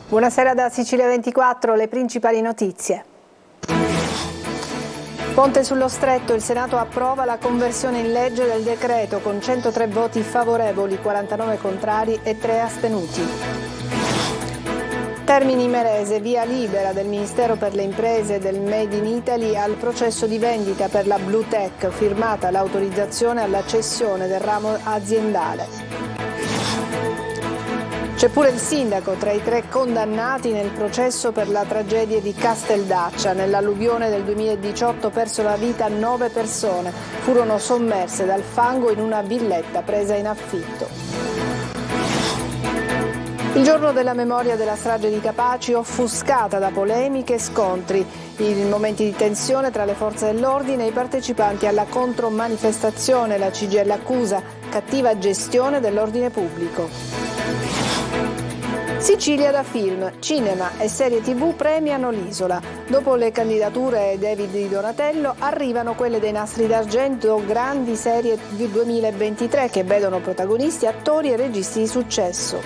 Buonasera da Sicilia 24, le principali notizie. Ponte sullo Stretto, il Senato approva la conversione in legge del decreto con 103 voti favorevoli, 49 contrari e 3 astenuti. Termini Imerese, via libera del Ministero per le Imprese e del Made in Italy al processo di vendita per la Blue Tech, firmata l'autorizzazione alla cessione del ramo aziendale. C'è pure il sindaco tra i 3 condannati nel processo per la tragedia di Casteldaccia. Nell'alluvione del 2018 persero la vita 9 persone. Furono sommerse dal fango in una villetta presa in affitto. Il giorno della memoria della strage di Capaci, offuscata da polemiche e scontri. In momenti di tensione tra le forze dell'ordine e i partecipanti alla contromanifestazione. La CGIL accusa cattiva gestione dell'ordine pubblico. Sicilia da film, cinema e serie TV premiano l'isola. Dopo le candidature David di Donatello arrivano quelle dei Nastri d'Argento, grandi serie del 2023 che vedono protagonisti attori e registi di successo.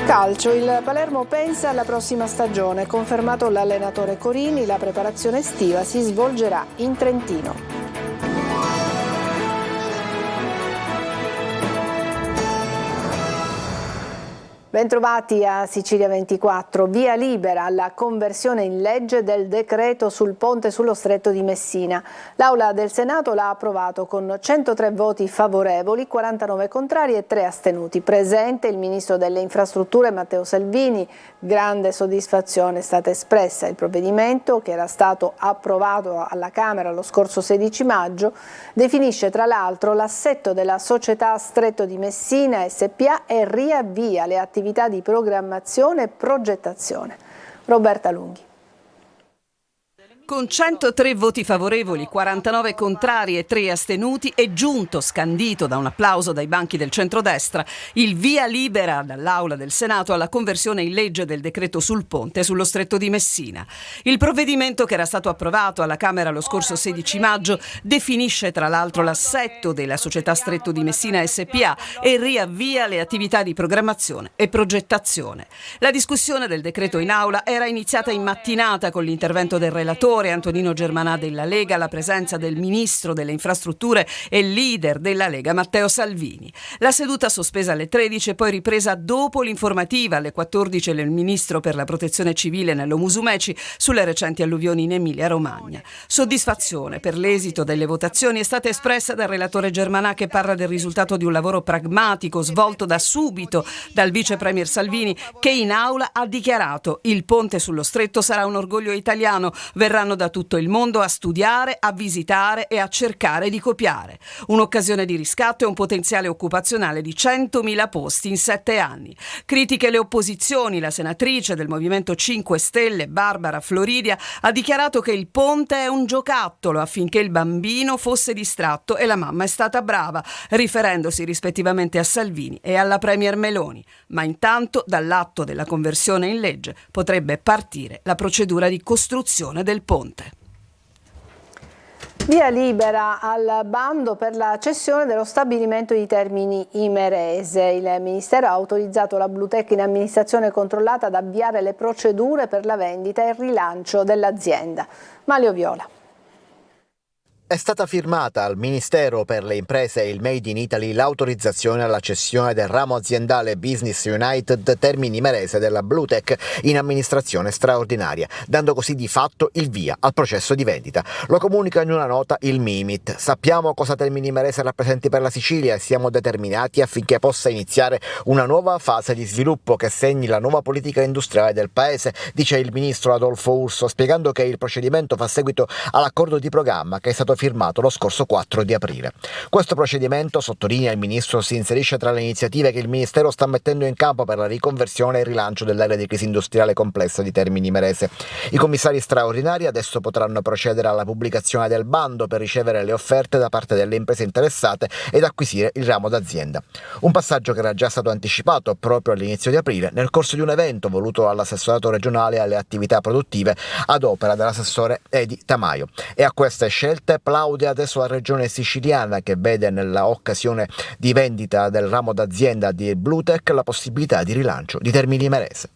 Calcio, il Palermo pensa alla prossima stagione, confermato l'allenatore Corini, la preparazione estiva si svolgerà in Trentino. Bentrovati a Sicilia 24, via libera alla conversione in legge del decreto sul ponte sullo Stretto di Messina. L'Aula del Senato l'ha approvato con 103 voti favorevoli, 49 contrari e 3 astenuti. Presente il Ministro delle Infrastrutture Matteo Salvini, grande soddisfazione è stata espressa. Il provvedimento, che era stato approvato alla Camera lo scorso 16 maggio, definisce tra l'altro l'assetto della società Stretto di Messina SpA e riavvia le attività di programmazione e progettazione. Roberta Lunghi. Con 103 voti favorevoli, 49 contrari e 3 astenuti è giunto, scandito da un applauso dai banchi del centrodestra, il via libera dall'Aula del Senato alla conversione in legge del decreto sul ponte sullo Stretto di Messina. Il provvedimento, che era stato approvato alla Camera lo scorso 16 maggio, definisce tra l'altro l'assetto della società Stretto di Messina SpA e riavvia le attività di programmazione e progettazione. La discussione del decreto in Aula era iniziata in mattinata con l'intervento del relatore Antonino Germanà della Lega, la presenza del Ministro delle Infrastrutture e leader della Lega Matteo Salvini. La seduta sospesa alle 13 e poi ripresa dopo l'informativa alle 14 del Ministro per la Protezione Civile Nello Musumeci sulle recenti alluvioni in Emilia-Romagna. Soddisfazione per l'esito delle votazioni è stata espressa dal relatore Germanà, che parla del risultato di un lavoro pragmatico svolto da subito dal vice premier Salvini, che in Aula ha dichiarato: il ponte sullo Stretto sarà un orgoglio italiano, verranno da tutto il mondo a studiare, a visitare e a cercare di copiare. Un'occasione di riscatto e un potenziale occupazionale di 100.000 posti in 7 anni. Critiche le opposizioni. La senatrice del Movimento 5 Stelle, Barbara Floridia, ha dichiarato che il ponte è un giocattolo affinché il bambino fosse distratto e la mamma è stata brava, riferendosi rispettivamente a Salvini e alla premier Meloni. Ma intanto, dall'atto della conversione in legge, potrebbe partire la procedura di costruzione del ponte. Via libera al bando per la cessione dello stabilimento di Termini Imerese. Il Ministero ha autorizzato la Blue Tech in amministrazione controllata ad avviare le procedure per la vendita e il rilancio dell'azienda. Manlio Viola. È stata firmata al Ministero per le Imprese e il Made in Italy l'autorizzazione alla cessione del ramo aziendale Business United Termini Imerese della Blue Tech in amministrazione straordinaria, dando così di fatto il via al processo di vendita. Lo comunica in una nota il Mimit. Sappiamo cosa Termini Imerese rappresenti per la Sicilia e siamo determinati affinché possa iniziare una nuova fase di sviluppo che segni la nuova politica industriale del paese, dice il ministro Adolfo Urso, spiegando che il procedimento fa seguito all'accordo di programma che è stato firmato lo scorso 4 di aprile. Questo procedimento, sottolinea il ministro, si inserisce tra le iniziative che il Ministero sta mettendo in campo per la riconversione e il rilancio dell'area di crisi industriale complessa di Termini Imerese. I commissari straordinari adesso potranno procedere alla pubblicazione del bando per ricevere le offerte da parte delle imprese interessate ed acquisire il ramo d'azienda. Un passaggio che era già stato anticipato proprio all'inizio di aprile nel corso di un evento voluto all'assessorato regionale alle attività produttive ad opera dell'assessore Edi Tamaio. E a queste scelte applaude adesso la regione siciliana, che vede nella occasione di vendita del ramo d'azienda di Bluetech la possibilità di rilancio di Termini Imerese.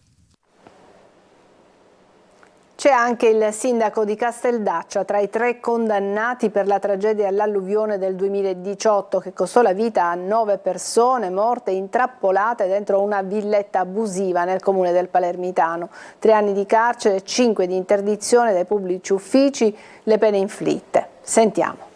C'è anche il sindaco di Casteldaccia tra i 3 condannati per la tragedia all'alluvione del 2018 che costò la vita a 9 persone morte intrappolate dentro una villetta abusiva nel comune del Palermitano. 3 anni di carcere, 5 di interdizione dai pubblici uffici, le pene inflitte. Sentiamo.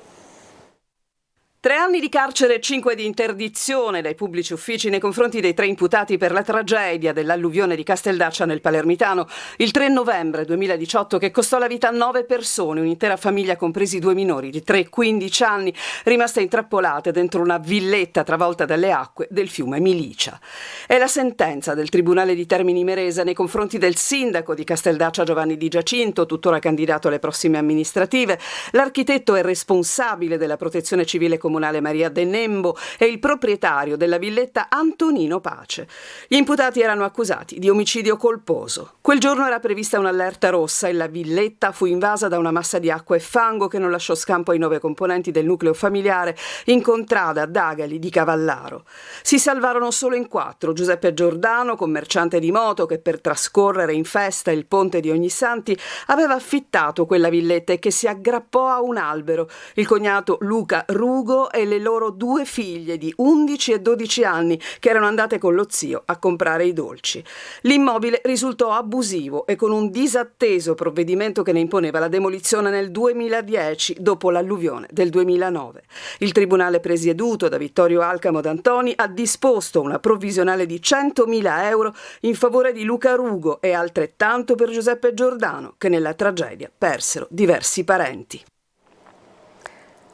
3 anni di carcere e 5 di interdizione dai pubblici uffici nei confronti dei 3 imputati per la tragedia dell'alluvione di Casteldaccia nel Palermitano il 3 novembre 2018 che costò la vita a 9 persone, un'intera famiglia compresi 2 minori di 3 e 15 anni rimaste intrappolate dentro una villetta travolta dalle acque del fiume Milicia. È la sentenza del Tribunale di Termini Imerese nei confronti del sindaco di Casteldaccia Giovanni Di Giacinto, tuttora candidato alle prossime amministrative, l'architetto e responsabile della protezione civile comunale Maria De Nembo e il proprietario della villetta Antonino Pace. Gli imputati erano accusati di omicidio colposo. Quel giorno era prevista un'allerta rossa e la villetta fu invasa da una massa di acqua e fango che non lasciò scampo ai 9 componenti del nucleo familiare in contrada Dagali di Cavallaro. Si salvarono solo in 4: Giuseppe Giordano, commerciante di moto che per trascorrere in festa il ponte di Ognissanti aveva affittato quella villetta e che si aggrappò a un albero, il cognato Luca Rugo e le loro 2 figlie di 11 e 12 anni che erano andate con lo zio a comprare i dolci. L'immobile risultò abusivo e con un disatteso provvedimento che ne imponeva la demolizione nel 2010 dopo l'alluvione del 2009. Il tribunale presieduto da Vittorio Alcamo D'Antoni ha disposto una provvisionale di 100.000 euro in favore di Luca Rugo e altrettanto per Giuseppe Giordano, che nella tragedia persero diversi parenti.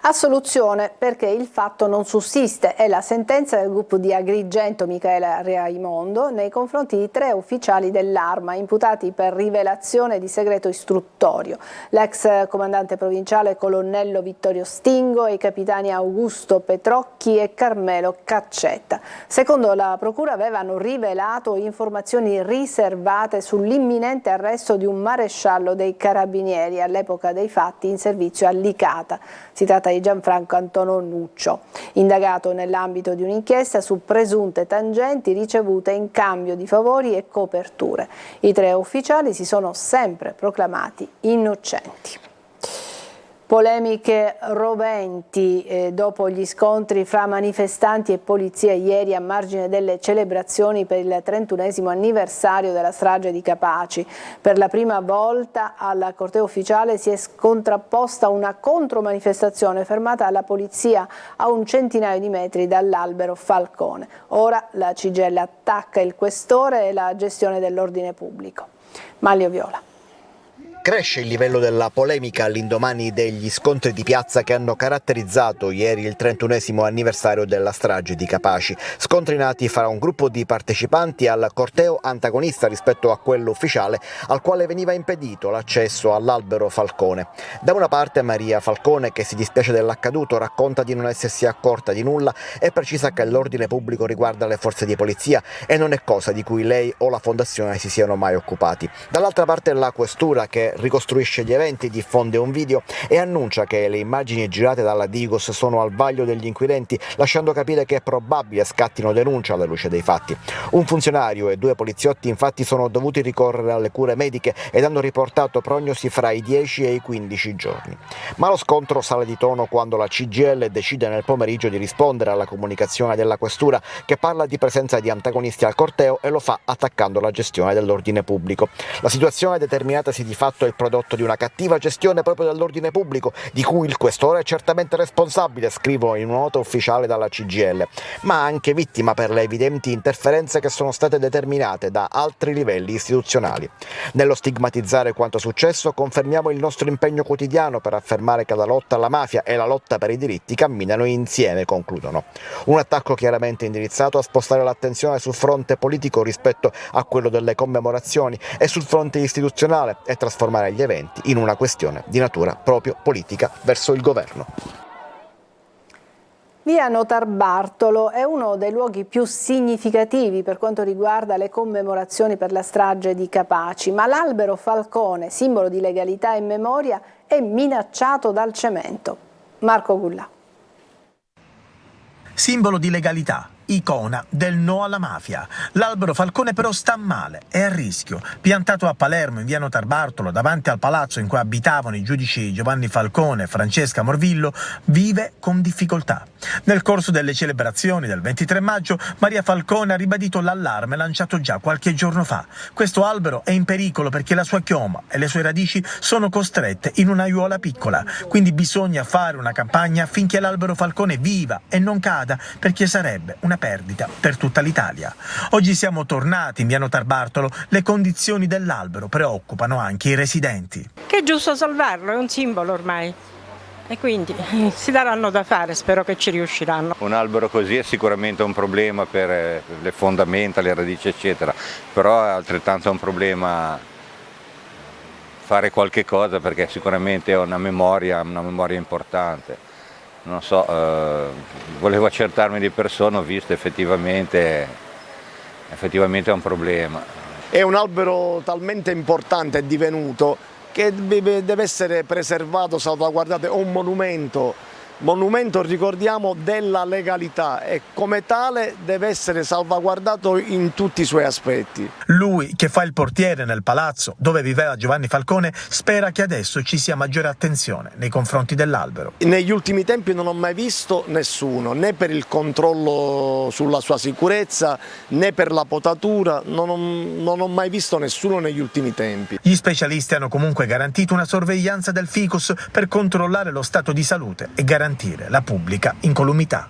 Assoluzione perché il fatto non sussiste è la sentenza del gruppo di Agrigento Michaela Raimondo nei confronti di 3 ufficiali dell'Arma imputati per rivelazione di segreto istruttorio. L'ex comandante provinciale colonnello Vittorio Stingo e i capitani Augusto Petrocchi e Carmelo Caccetta. Secondo la procura avevano rivelato informazioni riservate sull'imminente arresto di un maresciallo dei Carabinieri all'epoca dei fatti in servizio a Licata. Si tratta di Gianfranco Antonio Nuccio, indagato nell'ambito di un'inchiesta su presunte tangenti ricevute in cambio di favori e coperture. I 3 ufficiali si sono sempre proclamati innocenti. Polemiche roventi dopo gli scontri fra manifestanti e polizia ieri a margine delle celebrazioni per il 31esimo anniversario della strage di Capaci. Per la prima volta al corteo ufficiale si è contrapposta una contromanifestazione fermata dalla polizia a un centinaio di metri dall'albero Falcone. Ora la CGIL attacca il questore e la gestione dell'ordine pubblico. Manlio Viola. Cresce il livello della polemica all'indomani degli scontri di piazza che hanno caratterizzato ieri il 31esimo anniversario della strage di Capaci. Scontri nati fra un gruppo di partecipanti al corteo antagonista rispetto a quello ufficiale, al quale veniva impedito l'accesso all'albero Falcone. Da una parte Maria Falcone, che si dispiace dell'accaduto, racconta di non essersi accorta di nulla e precisa che l'ordine pubblico riguarda le forze di polizia e non è cosa di cui lei o la fondazione si siano mai occupati. Dall'altra parte la questura, che ricostruisce gli eventi, diffonde un video e annuncia che le immagini girate dalla Digos sono al vaglio degli inquirenti, lasciando capire che è probabile scattino denuncia alla luce dei fatti. Un funzionario e 2 poliziotti infatti sono dovuti ricorrere alle cure mediche ed hanno riportato prognosi fra i 10 e i 15 giorni. Ma lo scontro sale di tono quando la CGIL decide nel pomeriggio di rispondere alla comunicazione della questura, che parla di presenza di antagonisti al corteo e lo fa attaccando la gestione dell'ordine pubblico. La situazione determinatasi di fatto è il prodotto di una cattiva gestione proprio dell'ordine pubblico, di cui il questore è certamente responsabile, scrivono in una nota ufficiale dalla CGIL, ma anche vittima per le evidenti interferenze che sono state determinate da altri livelli istituzionali. Nello stigmatizzare quanto successo, confermiamo il nostro impegno quotidiano per affermare che la lotta alla mafia e la lotta per i diritti camminano insieme, concludono. Un attacco chiaramente indirizzato a spostare l'attenzione sul fronte politico rispetto a quello delle commemorazioni e sul fronte istituzionale e trasformare gli eventi in una questione di natura proprio politica verso il governo. Via Notarbartolo è uno dei luoghi più significativi per quanto riguarda le commemorazioni per la strage di Capaci, ma l'albero Falcone, simbolo di legalità e memoria, è minacciato dal cemento. Marco Gulla. Simbolo di legalità, icona del no alla mafia. L'albero Falcone però sta male, è a rischio. Piantato a Palermo in via Notarbartolo davanti al palazzo in cui abitavano i giudici Giovanni Falcone e Francesca Morvillo, vive con difficoltà. Nel corso delle celebrazioni del 23 maggio Maria Falcone ha ribadito l'allarme lanciato già qualche giorno fa. Questo albero è in pericolo perché la sua chioma e le sue radici sono costrette in un'aiuola piccola, quindi bisogna fare una campagna affinché l'albero Falcone viva e non cada, perché sarebbe una perdita per tutta l'Italia. Oggi siamo tornati in via Notarbartolo, le condizioni dell'albero preoccupano anche i residenti. Che è giusto salvarlo, è un simbolo ormai e quindi si daranno da fare, spero che ci riusciranno. Un albero così è sicuramente un problema per le fondamenta, le radici eccetera, però è altrettanto un problema fare qualche cosa perché sicuramente è una memoria importante. Non so, volevo accertarmi di persona, ho visto effettivamente è un problema. È un albero talmente importante, è divenuto, che deve essere preservato, salvaguardato, è un monumento, ricordiamo, della legalità e come tale deve essere salvaguardato in tutti i suoi aspetti. Lui, che fa il portiere nel palazzo dove viveva Giovanni Falcone, spera che adesso ci sia maggiore attenzione nei confronti dell'albero. Negli ultimi tempi non ho mai visto nessuno, né per il controllo sulla sua sicurezza, né per la potatura, non ho mai visto nessuno negli ultimi tempi. Gli specialisti hanno comunque garantito una sorveglianza del ficus per controllare lo stato di salute e garantire la pubblica incolumità.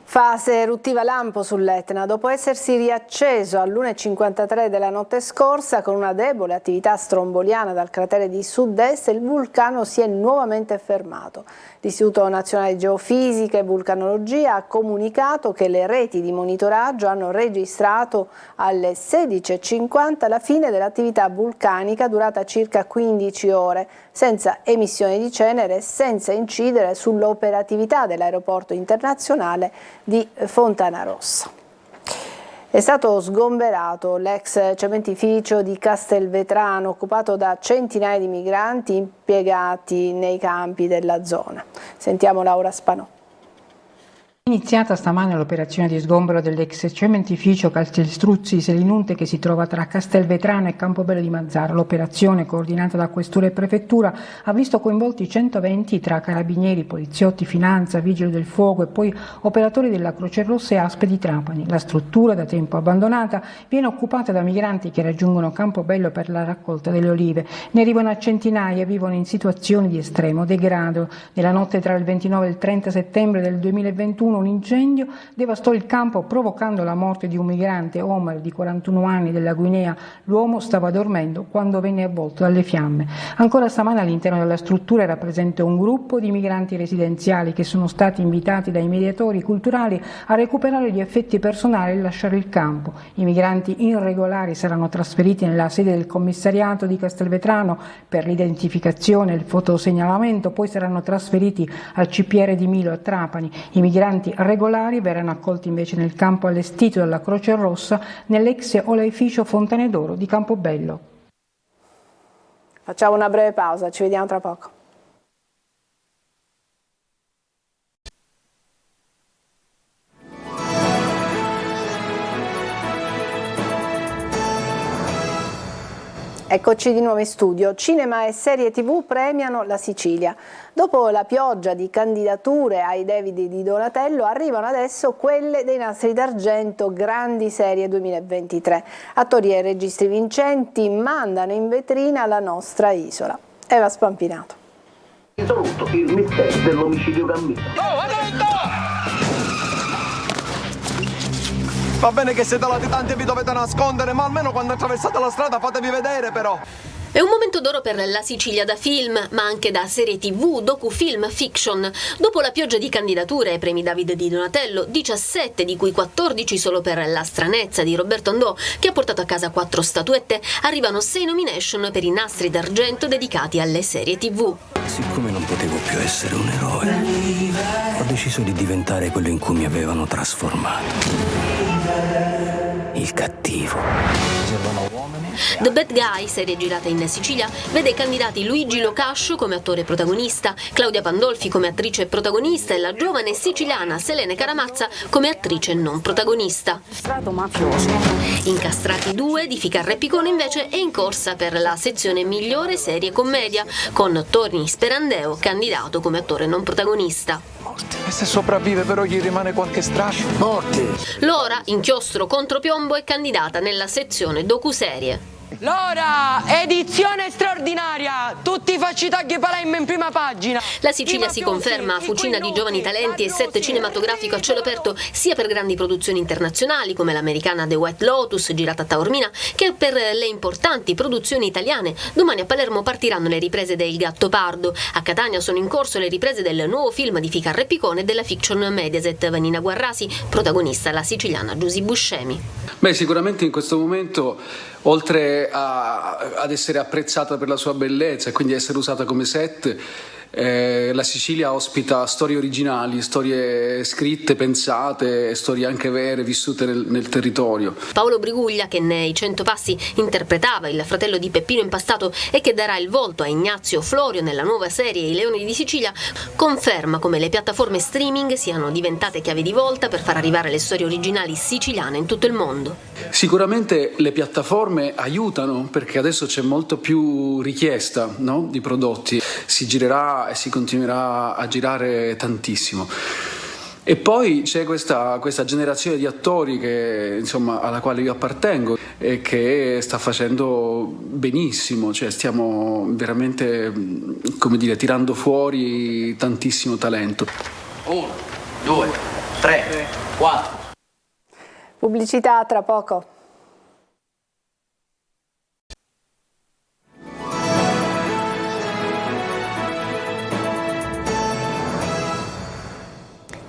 Fase eruttiva lampo sull'Etna. Dopo essersi riacceso all'1:53 della notte scorsa con una debole attività stromboliana dal cratere di sud-est, il vulcano si è nuovamente fermato. L'Istituto Nazionale di Geofisica e Vulcanologia ha comunicato che le reti di monitoraggio hanno registrato alle 16:50 la fine dell'attività vulcanica durata circa 15 ore, senza emissione di cenere e senza incidere sull'operatività dell'aeroporto internazionale di Fontanarossa. È stato sgomberato l'ex cementificio di Castelvetrano, occupato da centinaia di migranti impiegati nei campi della zona. Sentiamo Laura Spanò. Iniziata stamane l'operazione di sgombero dell'ex cementificio Castelstruzzi Selinunte che si trova tra Castelvetrano e Campobello di Mazzara. L'operazione, coordinata da questura e prefettura, ha visto coinvolti 120 tra carabinieri, poliziotti, finanza, vigili del fuoco e poi operatori della Croce Rossa e ASP di Trapani. La struttura, da tempo abbandonata, viene occupata da migranti che raggiungono Campobello per la raccolta delle olive. Ne arrivano a centinaia e vivono in situazioni di estremo degrado. Nella notte tra il 29 e il 30 settembre del 2021 un incendio devastò il campo provocando la morte di un migrante, Omar, di 41 anni, della Guinea. L'uomo stava dormendo quando venne avvolto dalle fiamme. Ancora stamane all'interno della struttura era presente un gruppo di migranti residenziali che sono stati invitati dai mediatori culturali a recuperare gli effetti personali e lasciare il campo. I migranti irregolari saranno trasferiti nella sede del commissariato di Castelvetrano per l'identificazione e il fotosegnalamento, poi saranno trasferiti al CPR di Milo a Trapani. I migranti regolari verranno accolti invece nel campo allestito dalla Croce Rossa nell'ex oleificio Fontane d'Oro di Campobello. Facciamo una breve pausa, ci vediamo tra poco. Eccoci di nuovo in studio. Cinema e serie TV premiano la Sicilia. Dopo la pioggia di candidature ai David di Donatello arrivano adesso quelle dei Nastri d'Argento Grandi Serie 2023. Attori e registi vincenti mandano in vetrina la nostra isola. Eva Spampinato. Risoluto il mistero dell'omicidio Gambino. Va bene che siete latitanti e vi dovete nascondere, ma almeno quando attraversate la strada fatevi vedere però. È un momento d'oro per la Sicilia da film, ma anche da serie TV, docufilm, fiction. Dopo la pioggia di candidature ai premi David di Donatello, 17 di cui 14 solo per La stranezza di Roberto Andò, che ha portato a casa 4 statuette, arrivano 6 nomination per i Nastri d'Argento dedicati alle serie TV. Siccome non potevo più essere un eroe, ho deciso di diventare quello in cui mi avevano trasformato. Il cattivo. servono uomini. The Bad Guy, serie girata in Sicilia, vede candidati Luigi Locascio come attore protagonista, Claudia Pandolfi come attrice protagonista e la giovane siciliana Selene Caramazza come attrice non protagonista. Incastrati 2 di Ficarra e Picone invece è in corsa per la sezione migliore serie commedia, con Tony Sperandeo candidato come attore non protagonista. E se sopravvive però gli rimane qualche strascico? Morti! L'ora, Inchiostro contro Piombo, è candidata nella sezione docuserie. L'ora, edizione straordinaria, tutti i facitaghi Palermo in prima pagina. La Sicilia si conferma fucina di giovani talenti e set cinematografico a cielo aperto sia per grandi produzioni internazionali come l'americana The White Lotus girata a Taormina che per le importanti produzioni italiane. Domani a Palermo partiranno le riprese del Gattopardo, a Catania sono in corso le riprese del nuovo film di Ficarra e Picone e della fiction Mediaset. Vanina Guarrasi, protagonista la siciliana Giusy Buscemi. Beh, sicuramente in questo momento, oltre ad essere apprezzata per la sua bellezza e quindi essere usata come set, la Sicilia ospita storie originali, storie scritte, pensate, storie anche vere, vissute nel territorio. Paolo Briguglia, che nei 100 passi interpretava il fratello di Peppino Impastato e che darà il volto a Ignazio Florio nella nuova serie I Leoni di Sicilia, conferma come le piattaforme streaming siano diventate chiave di volta per far arrivare le storie originali siciliane in tutto il mondo. Sicuramente le piattaforme aiutano perché adesso c'è molto più richiesta, no? Di prodotti, si girerà e si continuerà a girare tantissimo. E poi c'è questa generazione di attori che, insomma, alla quale io appartengo e che sta facendo benissimo, cioè stiamo veramente, come dire, tirando fuori tantissimo talento. 1, 2, 3, 4. Pubblicità tra poco.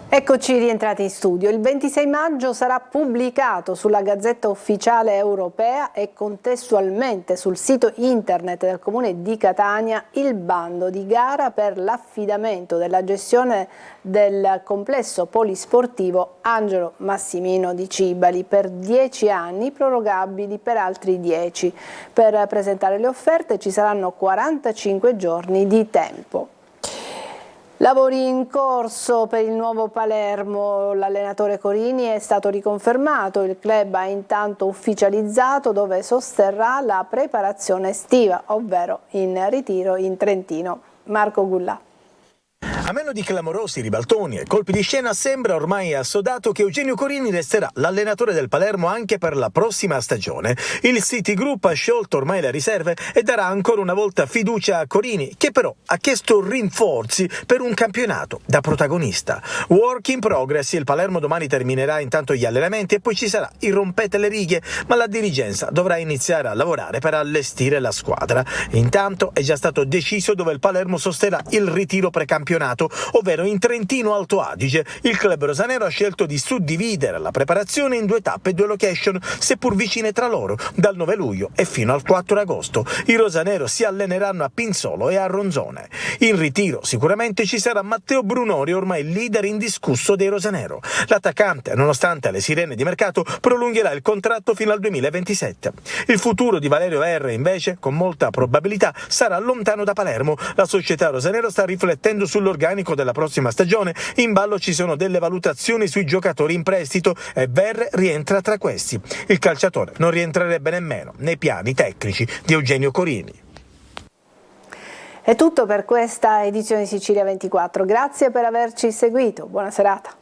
Eccoci rientrati in studio. Il 26 maggio sarà pubblicato sulla Gazzetta Ufficiale Europea e contestualmente sul sito internet del Comune di Catania il bando di gara per l'affidamento della gestione del complesso polisportivo Angelo Massimino di Cibali per 10 anni, prorogabili per altri 10. Per presentare le offerte ci saranno 45 giorni di tempo. Lavori in corso per il nuovo Palermo, l'allenatore Corini è stato riconfermato, il club ha intanto ufficializzato dove sosterrà la preparazione estiva, ovvero in ritiro in Trentino. Marco Gullà. A meno di clamorosi ribaltoni e colpi di scena sembra ormai assodato che Eugenio Corini resterà l'allenatore del Palermo anche per la prossima stagione. Il City Group ha sciolto ormai le riserve e darà ancora una volta fiducia a Corini, che però ha chiesto rinforzi per un campionato da protagonista. Work in progress, il Palermo domani terminerà intanto gli allenamenti e poi ci sarà il rompete le righe, ma la dirigenza dovrà iniziare a lavorare per allestire la squadra. Intanto è già stato deciso dove il Palermo sosterrà il ritiro precampionato, ovvero in Trentino Alto Adige. Il club rosanero ha scelto di suddividere la preparazione in 2 tappe e 2 location, seppur vicine tra loro, dal 9 luglio e fino al 4 agosto. I rosanero si alleneranno a Pinzolo e a Ronzone. In ritiro sicuramente ci sarà Matteo Brunori, ormai leader indiscusso dei rosanero. L'attaccante, nonostante le sirene di mercato, prolungherà il contratto fino al 2027. Il futuro di Valerio R, invece, con molta probabilità, sarà lontano da Palermo. La società rosanero sta riflettendo sull'organico della prossima stagione, in ballo ci sono delle valutazioni sui giocatori in prestito e Verre rientra tra questi. Il calciatore non rientrerebbe nemmeno nei piani tecnici di Eugenio Corini. È tutto per questa edizione di Sicilia 24, grazie per averci seguito, buona serata.